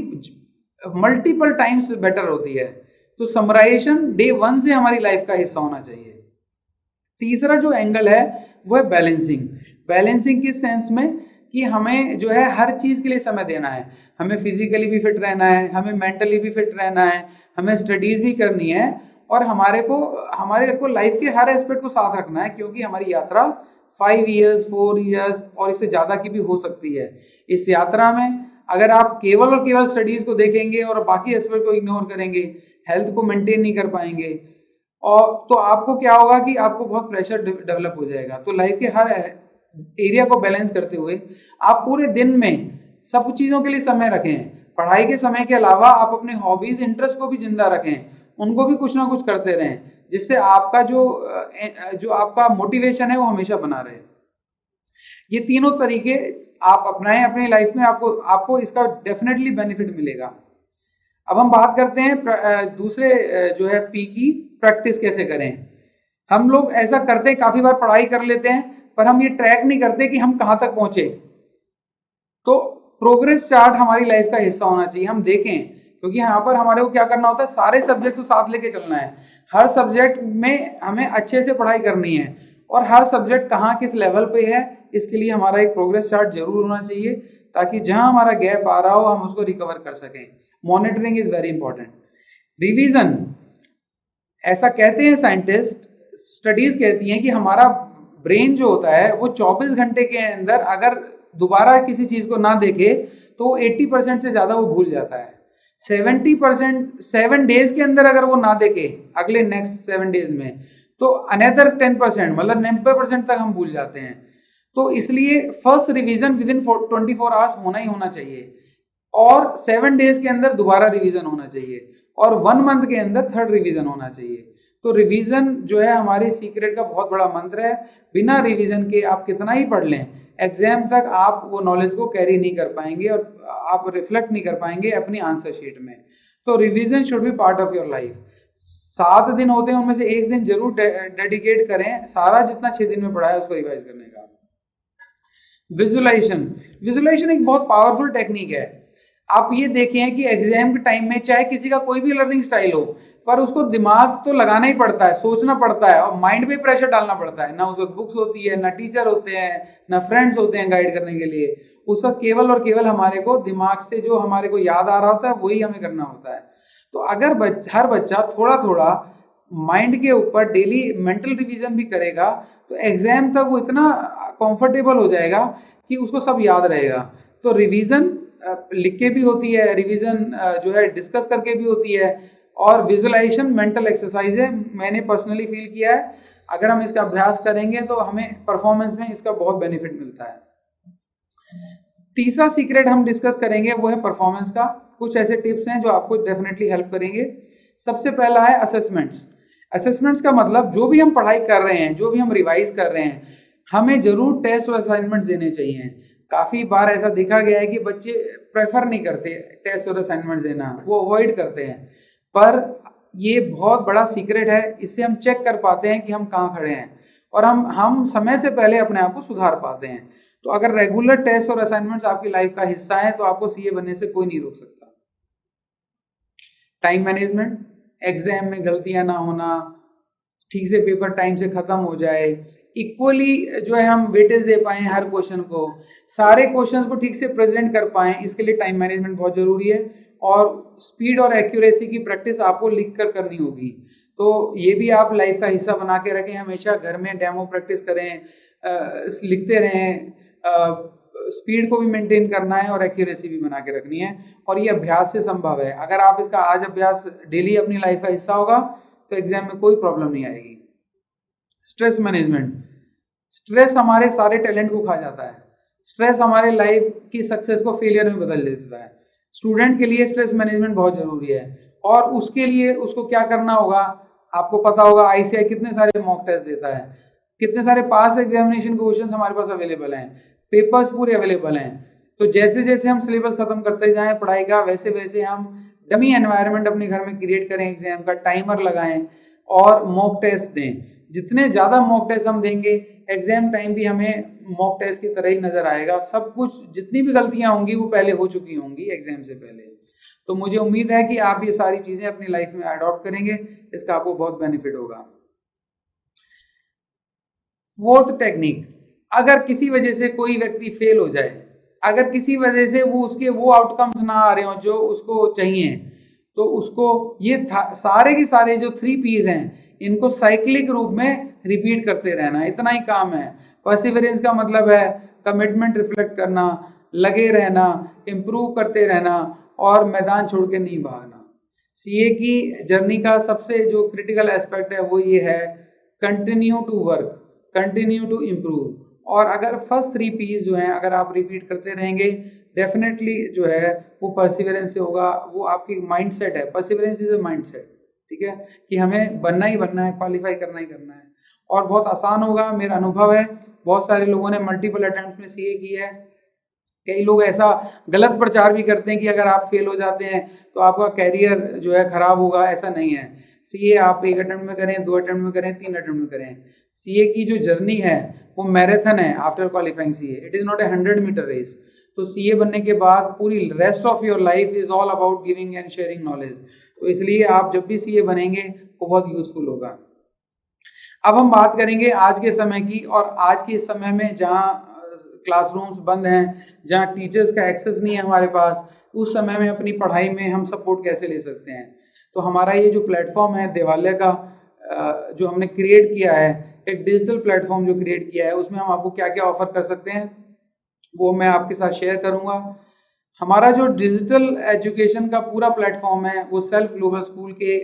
मल्टीपल टाइम्स बेटर होती है। तो समराइजेशन डे 1 से हमारी लाइफ का हिस्सा होना चाहिए। तीसरा जो एंगल है वो है बैलेंसिंग। बैलेंसिंग किस सेंस में कि हमें जो है हर चीज के लिए समय देना है, हमें फिजिकली भी फिट रहना है, हमें मेंटली भी फिट रहना है, हमें स्टडीज भी करनी है और हमारे को लाइफ के हर एस्पेक्ट को साथ रखना है, क्योंकि हमारी यात्रा 5 इयर्स 4 इयर्स और इससे ज्यादा की भी हो सकती है। इस यात्रा में अगर आप केवल और केवल स्टडीज को देखेंगे और बाकी एस्पेक्ट को इग्नोर करेंगे, हेल्थ को मेंटेन नहीं कर पाएंगे, और तो आपको क्या होगा कि आपको बहुत प्रेशर डेवलप हो जाएगा। तो लाइफ के हर एरिया को बैलेंस करते हुए आप पूरे दिन में सब चीजों के लिए समय रखें। पढ़ाई के समय के अलावा आप अपने हॉबीज, इंटरेस्ट को भी जिंदा रखें, उनको भी कुछ ना कुछ करते रहें, जिससे आपका जो आपका मोटिवेशन है वो हमेशा बना रहे। ये तीनों तरीके आप अपनाएं अपनी लाइफ में, आपको इसका डेफिनेटली बेनिफिट मिलेगा। अब हम बात करते हैं दूसरे जो है पी की, प्रैक्टिस कैसे करें। हम लोग ऐसा करते हैं, काफी बार पढ़ाई कर लेते हैं पर हम ये ट्रैक नहीं करते कि हम कहाँ तक पहुंचे। तो प्रोग्रेस चार्ट हमारी लाइफ का हिस्सा होना चाहिए, हम देखें, क्योंकि यहाँ पर हमारे को क्या करना होता है, सारे सब्जेक्ट को साथ लेके चलना है, हर सब्जेक्ट में हमें अच्छे से पढ़ाई करनी है और हर सब्जेक्ट कहाँ किस लेवल पे है, इसके लिए हमारा एक प्रोग्रेस चार्ट जरूर होना चाहिए, ताकि जहां हमारा गैप आ रहा हो हम उसको रिकवर कर सकें। Monitoring is very important. Revision, ऐसा कहते हैं साइंटिस्ट, स्टडीज कहती हैं कि हमारा ब्रेन जो होता है वो 24 घंटे के अंदर अगर दोबारा किसी चीज को ना देखे तो 80% से ज्यादा वो भूल जाता है। 70% 7 डेज के अंदर अगर वो ना देखे अगले नेक्स्ट 7 डेज में, तो अनदर 10% मतलब 90% तक हम भूल जाते हैं। तो इसलिए first revision with in 24 hours होना ही होना चाहिए और 7 डेज के अंदर दोबारा रिवीजन होना चाहिए और 1 मंथ के अंदर थर्ड रिवीजन होना चाहिए। तो रिवीजन जो है हमारे सीक्रेट का बहुत बड़ा मंत्र है। बिना रिवीजन के आप कितना ही पढ़ लें, एग्जाम तक आप वो नॉलेज को कैरी नहीं कर पाएंगे और आप रिफ्लेक्ट नहीं कर पाएंगे अपनी आंसर शीट में। तो revision should be part of your life. 7 दिन होते हैं, उनमें से एक दिन जरूर डेडिकेट करें सारा जितना 6 दिन में पढ़ा है उसको रिवाइज करने का। विजुलाइजेशन, विजुलाइजेशन एक बहुत पावरफुल टेक्निक है। आप ये देखें कि एग्जाम के टाइम में चाहे किसी का कोई भी लर्निंग स्टाइल हो, पर उसको दिमाग तो लगाना ही पड़ता है, सोचना पड़ता है और माइंड पे प्रेशर डालना पड़ता है। ना उस वक्त बुक्स होती है, ना टीचर होते हैं, ना फ्रेंड्स होते हैं गाइड करने के लिए। उस वक्त केवल और केवल हमारे को दिमाग से जो हमारे को याद आ रहा होता है वही हमें करना होता है। तो अगर हर बच्चा थोड़ा थोड़ा माइंड के ऊपर डेली मेंटल रिवीजन भी करेगा तो एग्जाम तक वो इतना कंफर्टेबल हो जाएगा कि उसको सब याद रहेगा। तो रिवीजन लिख के भी होती है, रिवीजन जो है डिस्कस करके भी होती है, और विजुअलाइजेशन मेंटल एक्सरसाइज है। मैंने पर्सनली फील किया है अगर हम इसका अभ्यास करेंगे तो हमें परफॉर्मेंस में इसका बहुत बेनिफिट मिलता है। तीसरा सीक्रेट हम डिस्कस करेंगे वो है परफॉर्मेंस का। कुछ ऐसे टिप्स हैं जो आपको डेफिनेटली हेल्प करेंगे। सबसे पहला है असेसमेंट्स। असेसमेंट्स का मतलब जो भी हम पढ़ाई कर रहे हैं, जो भी हम रिवाइज कर रहे हैं, हमें जरूर टेस्ट और असाइनमेंट्स देने चाहिए। काफ़ी बार ऐसा देखा गया है कि बच्चे प्रेफर नहीं करते टेस्ट और असाइनमेंट्स देना, वो अवॉइड करते हैं, पर ये बहुत बड़ा सीक्रेट है। इससे हम चेक कर पाते हैं कि हम कहाँ खड़े हैं और हम समय से पहले अपने आप को सुधार पाते हैं। तो अगर रेगुलर टेस्ट और असाइनमेंट्स आपकी लाइफ का हिस्सा है तो आपको सीए बनने से कोई नहीं रोक सकता। टाइम मैनेजमेंट, एग्जाम में गलतियां ना होना, ठीक से पेपर टाइम से खत्म हो जाए, इक्वली जो है हम वेटेज दे पाएं हर क्वेश्चन को, सारे क्वेश्चंस को ठीक से प्रेजेंट कर पाएं, इसके लिए टाइम मैनेजमेंट बहुत जरूरी है। और स्पीड और एक्यूरेसी की प्रैक्टिस आपको लिख कर करनी होगी। तो ये भी आप लाइफ का हिस्सा बना के रखें, हमेशा घर में डेमो प्रैक्टिस करें, लिखते रहें। स्पीड को भी मेंटेन करना है और एक्यूरेसी भी बना के रखनी है, और ये अभ्यास से संभव है। अगर आप इसका आज अभ्यास डेली अपनी लाइफ का हिस्सा होगा तो एग्जाम में कोई प्रॉब्लम नहीं आएगी। स्ट्रेस मैनेजमेंट, स्ट्रेस हमारे सारे टैलेंट को खा जाता है। स्ट्रेस हमारे लाइफ की सक्सेस को फेलियर में बदल देता है। स्टूडेंट के लिए स्ट्रेस मैनेजमेंट बहुत जरूरी है, और उसके लिए उसको क्या करना होगा आपको पता होगा। आईसीआई कितने सारे मॉक टेस्ट देता है, कितने सारे पास एग्जामिनेशन के क्वेश्चन हमारे पास अवेलेबल हैं, पेपर्स पूरे अवेलेबल हैं। तो जैसे जैसे हम सिलेबस खत्म करते जाएं पढ़ाई का, वैसे वैसे हम डमी एनवायरनमेंट अपने घर में क्रिएट करें, एग्जाम का टाइमर लगाएं और मॉक टेस्ट दें। जितने ज़्यादा मॉक टेस्ट हम देंगे, एग्जाम टाइम भी हमें मॉक टेस्ट की तरह ही नजर आएगा। सब कुछ, जितनी भी गलतियां होंगी वो पहले हो चुकी होंगी एग्जाम से पहले। तो मुझे उम्मीद है कि आप ये सारी चीजें अपनी लाइफ में अडॉप्ट करेंगे, इसका आपको बहुत बेनिफिट होगा। फोर्थ टेक्निक, अगर किसी वजह से कोई व्यक्ति फेल हो जाए, अगर किसी वजह से उसके वो आउटकम्स ना आ रहे हो जो उसको चाहिए, तो उसको ये सारे के सारे जो 3 P's हैं इनको साइक्लिक रूप में रिपीट करते रहना, इतना ही काम है। परसिवरेंस का मतलब है कमिटमेंट रिफ्लेक्ट करना, लगे रहना, इम्प्रूव करते रहना और मैदान छोड़ के नहीं भागना। सीए की जर्नी का सबसे जो क्रिटिकल एस्पेक्ट है वो ये है, continue to work, continue to improve. और अगर फर्स्ट 3 P's जो हैं अगर आप रिपीट करते रहेंगे, डेफिनेटली जो है वो परसिवरेंस से होगा। वो आपकी माइंडसेट है, परसिवरेंस इज अ माइंडसेट, ठीक है, कि हमें बनना ही बनना है, क्वालिफाई करना ही करना है। और बहुत आसान होगा, मेरा अनुभव है। बहुत सारे लोगों ने मल्टीपल अटेम्प्ट में सीए की है। कई लोग ऐसा गलत प्रचार भी करते हैं कि अगर आप फेल हो जाते हैं तो आपका कैरियर जो है खराब होगा, ऐसा नहीं है। सीए आप 1 अटेम्प्ट में करें, 2 अटेम्प्ट में करें, 3 अटेम्प्ट में करें, सीए की जो जर्नी है वो मैराथन है। After qualifying CA it is not a 100 metre race. तो सीए बनने के बाद पूरी rest of your life is all about giving and sharing knowledge. तो इसलिए आप जब भी सीए बनेंगे वो बहुत यूजफुल होगा। अब हम बात करेंगे आज के समय की, और आज के समय में जहाँ क्लासरूम्स बंद हैं, जहाँ टीचर्स का एक्सेस नहीं है हमारे पास, उस समय में अपनी पढ़ाई में हम सपोर्ट कैसे ले सकते हैं। तो हमारा ये जो प्लेटफॉर्म है देवालय का, जो हमने क्रिएट किया है, एक डिजिटल प्लेटफॉर्म जो क्रिएट किया है, उसमें हम आपको क्या क्या ऑफर कर सकते हैं वो मैं आपके साथ शेयर करूंगा। हमारा जो डिजिटल एजुकेशन का पूरा प्लेटफॉर्म है वो सेल्फ ग्लोबल स्कूल के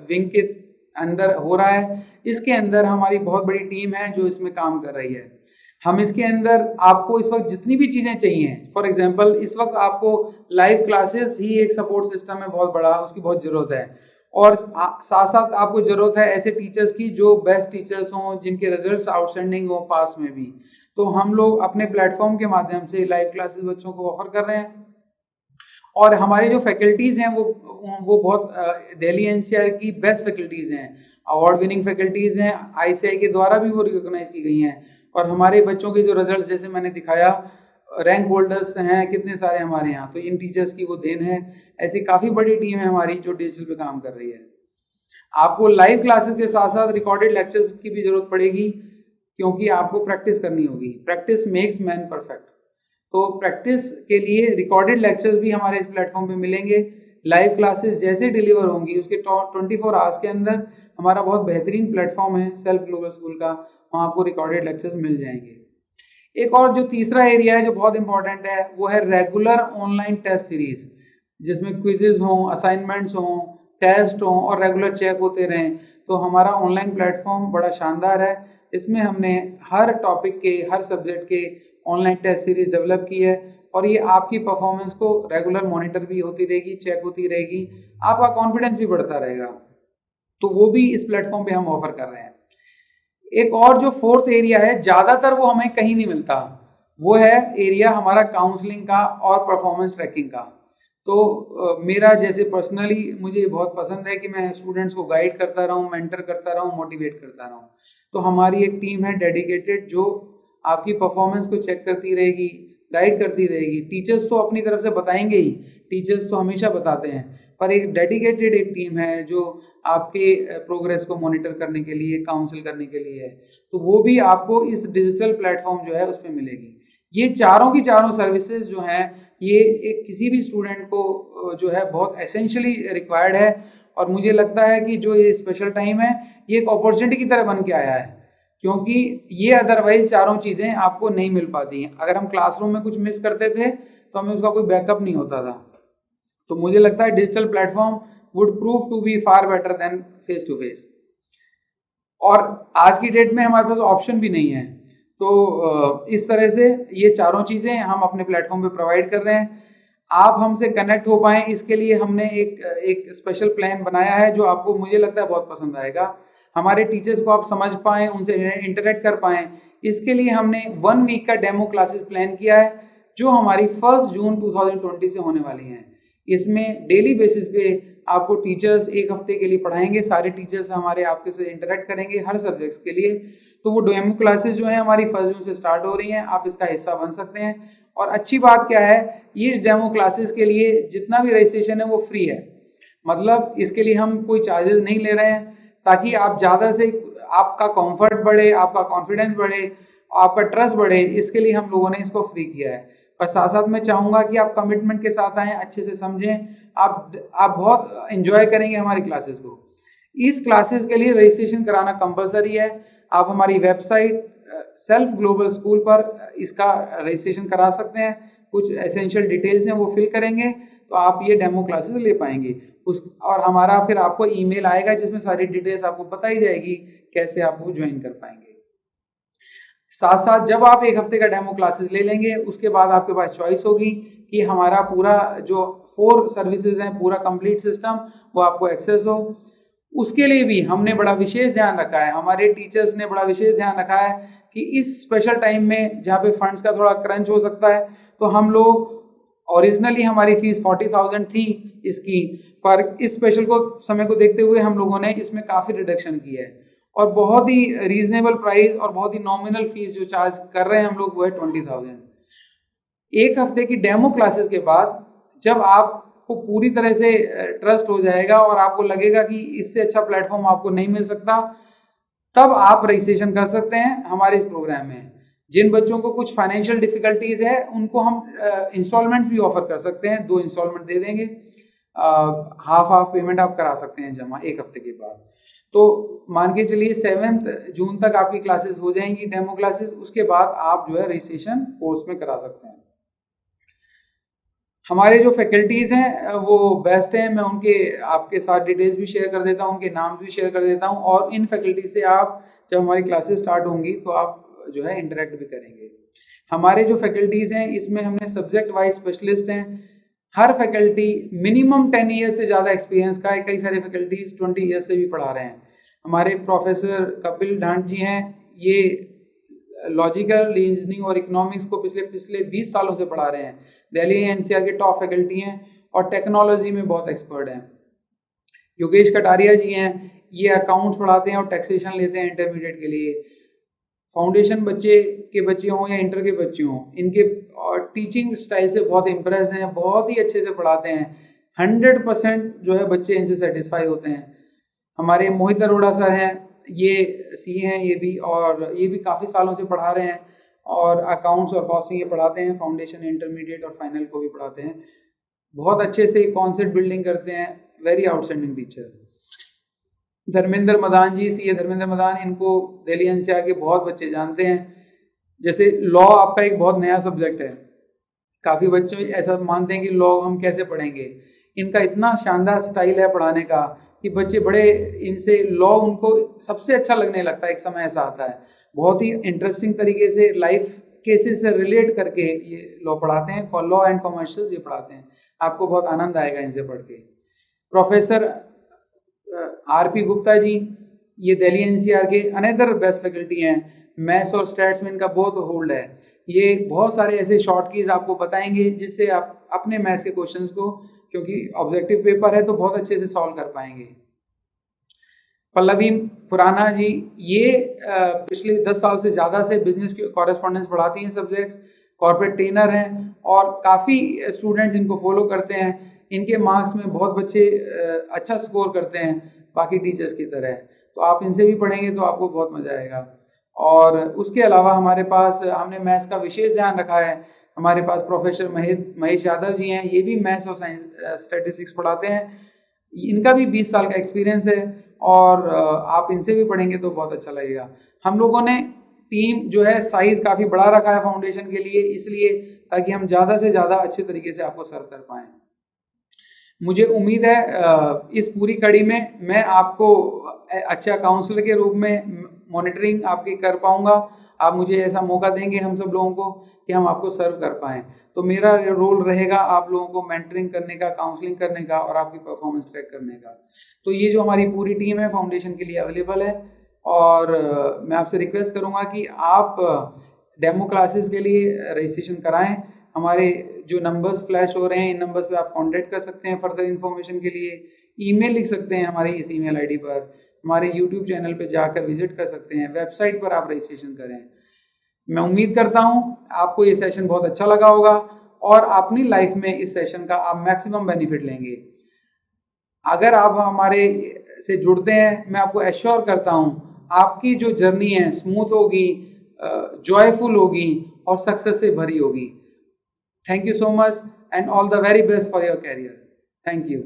विंग के अंदर हो रहा है। इसके अंदर हमारी बहुत बड़ी टीम है जो इसमें काम कर रही है। हम इसके अंदर आपको इस वक्त जितनी भी चीज़ें चाहिए, फॉर एग्जांपल इस वक्त आपको लाइव क्लासेस ही एक सपोर्ट सिस्टम है बहुत बड़ा, उसकी बहुत ज़रूरत है। और साथ साथ आपको ज़रूरत है ऐसे टीचर्स की जो बेस्ट टीचर्स हों, जिनके रिजल्ट्स आउटस्टैंडिंग हों पास में भी। तो हम लोग अपने प्लेटफॉर्म के माध्यम से लाइव क्लासेस बच्चों को ऑफर कर रहे हैं। और हमारी जो फैकल्टीज़ हैं वो बहुत दिल्ली एनसीआर की बेस्ट फैकल्टीज़ हैं, अवार्ड विनिंग फैकल्टीज़ हैं, आईसीआई के द्वारा भी वो रिकॉग्नाइज की गई हैं। और हमारे बच्चों के जो रिजल्ट जैसे मैंने दिखाया, रैंक होल्डर्स हैं कितने सारे हमारे यहाँ, तो इन टीचर्स की वो देन है। ऐसी काफ़ी बड़ी टीम है हमारी जो डिजिटल पे काम कर रही है। आपको लाइव क्लासेस के साथ साथ रिकॉर्डेड लेक्चर्स की भी जरूरत पड़ेगी, क्योंकि आपको प्रैक्टिस करनी होगी। Practice makes man perfect. तो प्रैक्टिस के लिए रिकॉर्डेड लेक्चर्स भी हमारे इस प्लेटफॉर्म पे मिलेंगे। लाइव क्लासेस जैसे डिलीवर होंगी उसके 24 आवर्स के अंदर हमारा बहुत बेहतरीन प्लेटफॉर्म है सेल्फ ग्लोबल स्कूल का, वहाँ आपको रिकॉर्डेड लेक्चर्स मिल जाएंगे। एक और जो तीसरा एरिया है जो बहुत इंपॉर्टेंट है वो है रेगुलर ऑनलाइन टेस्ट सीरीज, जिसमें क्विजेज हों, असाइनमेंट्स हों, टेस्ट हों और रेगुलर चेक होते रहें। तो हमारा ऑनलाइन प्लेटफॉर्म बड़ा शानदार है। इसमें हमने हर टॉपिक के, हर सब्जेक्ट के ऑनलाइन टेस्ट सीरीज डेवलप की है, और ये आपकी परफॉर्मेंस को रेगुलर मॉनिटर भी होती रहेगी, चेक होती रहेगी, आपका कॉन्फिडेंस भी बढ़ता रहेगा। तो वो भी इस प्लेटफॉर्म पे हम ऑफर कर रहे हैं। एक और जो फोर्थ एरिया है, ज़्यादातर वो हमें कहीं नहीं मिलता, वो है एरिया हमारा काउंसलिंग का और परफॉर्मेंस ट्रैकिंग का। तो मेरा जैसे पर्सनली मुझे बहुत पसंद है कि मैं स्टूडेंट्स को गाइड करता रहूँ, मेंटर करता रहूँ, मोटिवेट करता रहूँ। तो हमारी एक टीम है डेडिकेटेड जो आपकी परफॉर्मेंस को चेक करती रहेगी, गाइड करती रहेगी। टीचर्स तो अपनी तरफ से बताएंगे ही, टीचर्स तो हमेशा बताते हैं, पर एक डेडिकेटेड एक टीम है जो आपके प्रोग्रेस को मॉनिटर करने के लिए, काउंसिल करने के लिए है। तो वो भी आपको इस डिजिटल प्लेटफॉर्म जो है उसमें मिलेगी। ये चारों की चारों सर्विसेज जो हैं ये एक किसी भी स्टूडेंट को जो है बहुत एसेंशियली रिक्वायर्ड है। और मुझे लगता है कि जो ये स्पेशल टाइम है ये एक अपॉर्चुनिटी की तरह बन के आया है, क्योंकि ये अदरवाइज चारों चीज़ें आपको नहीं मिल पाती हैं। अगर हम क्लासरूम में कुछ मिस करते थे तो हमें उसका कोई बैकअप नहीं होता था। तो मुझे लगता है digital platform would prove to be far better than face to face. और आज की डेट में हमारे पास ऑप्शन भी नहीं है। तो इस तरह से ये चारों चीज़ें हम अपने प्लेटफॉर्म पे प्रोवाइड कर रहे हैं। आप हमसे कनेक्ट हो पाएँ इसके लिए हमने एक स्पेशल प्लान बनाया है जो आपको मुझे लगता है बहुत पसंद आएगा। हमारे टीचर्स को आप समझ पाएँ, उनसे इंटरेक्ट कर पाएँ, इसके लिए हमने 1 वीक का डेमो क्लासेस प्लान किया है जो हमारी 1 जून 2020 से होने वाली हैं। इसमें डेली बेसिस पे आपको टीचर्स 1 हफ्ते के लिए पढ़ाएंगे। सारे टीचर्स हमारे आपके से इंटरेक्ट करेंगे हर सब्जेक्ट्स के लिए। तो वो डेमो क्लासेस जो हैं हमारी 1 जून से स्टार्ट हो रही हैं, आप इसका हिस्सा बन सकते हैं। और अच्छी बात क्या है, ये डेमो क्लासेस के लिए जितना भी रजिस्ट्रेशन है वो फ्री है। मतलब इसके लिए हम कोई चार्जेस नहीं ले रहे हैं, ताकि आप ज़्यादा से आपका कंफर्ट बढ़े, आपका कॉन्फिडेंस बढ़े, आपका ट्रस्ट बढ़े, इसके लिए हम लोगों ने इसको फ्री किया है। पर साथ साथ मैं चाहूँगा कि आप कमिटमेंट के साथ आएँ, अच्छे से समझें, आप बहुत एंजॉय करेंगे हमारी क्लासेस को। इस क्लासेस के लिए रजिस्ट्रेशन कराना कंपलसरी है। आप हमारी वेबसाइट सेल्फ ग्लोबल स्कूल पर इसका रजिस्ट्रेशन करा सकते हैं। कुछ एसेंशियल डिटेल्स हैं वो फिल करेंगे तो आप ये डेमो क्लासेस ले पाएंगे। और हमारा फिर आपको ईमेल आएगा जिसमें सारी डिटेल्स आपको बताई जाएगी कैसे आप वो ज्वाइन कर पाएंगे। साथ साथ जब आप 1 हफ्ते का डेमो क्लासेस ले लेंगे उसके बाद आपके पास चॉइस होगी कि हमारा पूरा जो 4 सर्विसेज हैं, पूरा कंप्लीट सिस्टम वो आपको एक्सेस हो। उसके लिए भी हमने बड़ा विशेष ध्यान रखा है, हमारे टीचर्स ने बड़ा विशेष ध्यान रखा है कि इस स्पेशल टाइम में जहाँ पे फंड्स का थोड़ा क्रंच हो सकता है, तो हम लोग ओरिजिनली हमारी फीस 40,000 थी इसकी, पर इस स्पेशल समय को देखते हुए हम लोगों ने इसमें काफ़ी रिडक्शन की है और बहुत ही रीजनेबल प्राइस और बहुत ही नॉमिनल फीस जो चार्ज कर रहे हैं हम लोग वो है 20,000। 1 हफ्ते की डेमो क्लासेस के बाद जब आपको पूरी तरह से ट्रस्ट हो जाएगा और आपको लगेगा कि इससे अच्छा प्लेटफॉर्म आपको नहीं मिल सकता, तब आप रजिस्ट्रेशन कर सकते हैं हमारे इस प्रोग्राम में। जिन बच्चों को कुछ फाइनेंशियल डिफिकल्टीज है उनको हम इंस्टॉलमेंट्स भी ऑफर कर सकते हैं, 2 इंस्टॉलमेंट दे देंगे, हाफ पेमेंट आप करा सकते हैं जमा 1 हफ्ते के बाद। तो मान के चलिए 7 जून तक आपकी क्लासेस हो जाएंगी, डेमो क्लासेस, उसके बाद आप जो है रजिस्ट्रेशन कोर्स में करा सकते हैं। हमारे जो फैकल्टीज़ हैं वो बेस्ट हैं, मैं उनके आपके साथ डिटेल्स भी शेयर कर देता हूँ, उनके नाम भी शेयर कर देता हूँ, और इन फैकल्टी से आप जब हमारी क्लासेस स्टार्ट होंगी तो आप जो है इंटरेक्ट भी करेंगे। हमारे जो फैकल्टीज़ हैं इसमें हमने सब्जेक्ट वाइज स्पेशलिस्ट हैं, हर फैकल्टी मिनिमम 10 ईयर्स से ज़्यादा एक्सपीरियंस का है, कई सारे फैकल्टीज़ 20 ईयर्स से भी पढ़ा रहे हैं। हमारे प्रोफेसर कपिल ढांड जी हैं, ये लॉजिकल रीजनिंग और इकोनॉमिक्स को पिछले 20 सालों से पढ़ा रहे हैं, दिल्ली एनसीआर के टॉप फैकल्टी हैं और टेक्नोलॉजी में बहुत एक्सपर्ट हैं। योगेश कटारिया जी हैं, ये अकाउंट्स पढ़ाते हैं और टैक्सेशन लेते हैं इंटरमीडिएट के लिए। फाउंडेशन बच्चे हों या इंटर के बच्चे हों, इनके टीचिंग स्टाइल से बहुत इम्प्रेस हैं, बहुत ही अच्छे से पढ़ाते हैं, 100% जो है बच्चे इनसे सेटिस्फाई होते हैं। हमारे मोहित अरोड़ा सर हैं, ये सी हैं ये भी, और ये भी काफ़ी सालों से पढ़ा रहे हैं और अकाउंट्स और कॉस्टिंग ये पढ़ाते हैं, फाउंडेशन, इंटरमीडिएट और फाइनल को भी पढ़ाते हैं, बहुत अच्छे से कॉन्सेप्ट बिल्डिंग करते हैं, very outstanding teacher. Dharmendra Madan ji, C A Dharmendra Madan, इनको दिल्ली एनसीआर के बहुत बच्चे जानते हैं। जैसे लॉ आपका एक बहुत नया सब्जेक्ट है, काफ़ी बच्चे ऐसा मानते हैं कि लॉ हम कैसे पढ़ेंगे, इनका इतना शानदार स्टाइल है पढ़ाने का कि बच्चे बड़े इनसे लॉ उनको सबसे अच्छा लगने लगता है। एक समय ऐसा आता है, बहुत ही इंटरेस्टिंग तरीके से लाइफ केसेस से रिलेट करके ये लॉ पढ़ाते हैं, लॉ एंड कॉमर्शियल्स ये पढ़ाते हैं, आपको बहुत आनंद आएगा इनसे पढ़ के। प्रोफेसर आरपी गुप्ता जी, ये दिल्ली एनसीआर के अनदर बेस्ट फैकल्टी हैं, मैथ्स और स्टैट्स में इनका बहुत होल्ड है, ये बहुत सारे ऐसे शॉर्ट कीज आपको बताएंगे जिससे आप अपने मैथ्स के क्वेश्चंस को, क्योंकि ऑब्जेक्टिव पेपर है तो बहुत अच्छे से सॉल्व कर पाएंगे। पल्लवी खुराना जी, ये पिछले 10 साल से ज़्यादा से बिजनेस की कॉरेस्पॉन्डेंस पढ़ाती हैं सब्जेक्ट्स, कॉर्पोरेट ट्रेनर हैं और काफ़ी स्टूडेंट्स इनको फॉलो करते हैं, इनके मार्क्स में बहुत बच्चे अच्छा स्कोर करते हैं बाकी टीचर्स की तरह, तो आप इनसे भी पढ़ेंगे तो आपको बहुत मज़ा आएगा। और उसके अलावा हमारे पास हमने मैथ्स का विशेष ध्यान रखा है, हमारे पास प्रोफेसर महेश यादव जी हैं, ये भी मैथ्स और साइंस स्टैटिस्टिक्स पढ़ाते हैं, इनका भी 20 साल का एक्सपीरियंस है और आप इनसे भी पढ़ेंगे तो बहुत अच्छा लगेगा। हम लोगों ने टीम जो है साइज़ काफ़ी बड़ा रखा है फाउंडेशन के लिए, इसलिए ताकि हम ज़्यादा से ज़्यादा अच्छे तरीके से आपको सर्व कर पाएँ। मुझे उम्मीद है इस पूरी कड़ी में मैं आपको अच्छा काउंसलर के रूप में मॉनिटरिंग आपकी कर पाऊंगा, आप मुझे ऐसा मौका देंगे हम सब लोगों को कि हम आपको सर्व कर पाएँ, तो मेरा रोल रहेगा आप लोगों को मेंटरिंग करने का, काउंसलिंग करने का और आपकी परफॉर्मेंस ट्रैक करने का। तो ये जो हमारी पूरी टीम है फाउंडेशन के लिए अवेलेबल है, और मैं आपसे रिक्वेस्ट करूँगा कि आप डेमो क्लासेस के लिए रजिस्ट्रेशन कराएँ। हमारे जो नंबर्स फ्लैश हो रहे हैं, इन नंबर्स पे आप कांटेक्ट कर सकते हैं फर्दर इन्फॉर्मेशन के लिए, ईमेल लिख सकते हैं हमारे इस ईमेल आईडी पर, हमारे यूट्यूब चैनल पे जाकर विजिट कर सकते हैं, वेबसाइट पर आप रजिस्ट्रेशन करें। मैं उम्मीद करता हूँ आपको ये सेशन बहुत अच्छा लगा होगा और अपनी लाइफ में इस सेशन का आप मैक्सिमम बेनिफिट लेंगे। अगर आप हमारे से जुड़ते हैं, मैं आपको एश्योर करता हूँ आपकी जो जर्नी है स्मूथ होगी, जॉयफुल होगी और सक्सेस से भरी होगी। Thank you so much and all the very best for your career. Thank you.